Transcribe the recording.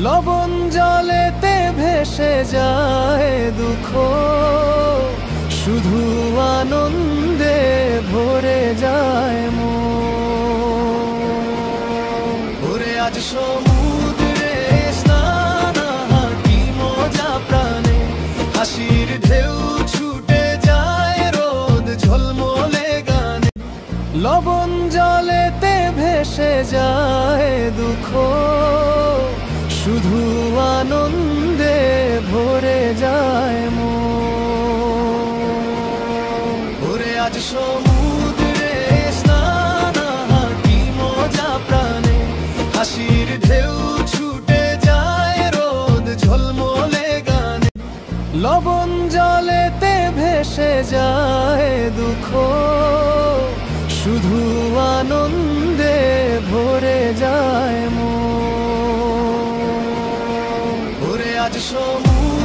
লবণ জলেতে ভেসে যায় দুঃখ, শুধু আনন্দে ভরে যায় মন। ওরে আজ সমুদ্রে স্নান, কি মজা প্রাণে, হাসির ঢেউ ছুটে যায় রোদ ঝলমলে গানে। লবণ জলেতে ভেসে যায় দুঃখ, শুধু আনন্দে ভরে যায় মন। ওরে আজ সমুদ্রে স্নান, কি মজা প্রাণে, হাসির ঢেউ ছুটে যায় রোদ ঝলমলে গানে। লবণ জলেতে ভেসে যায় দুঃখ, শুধু আনন্দে ভরে যায় মন। ওরে আজ সমুদ্রে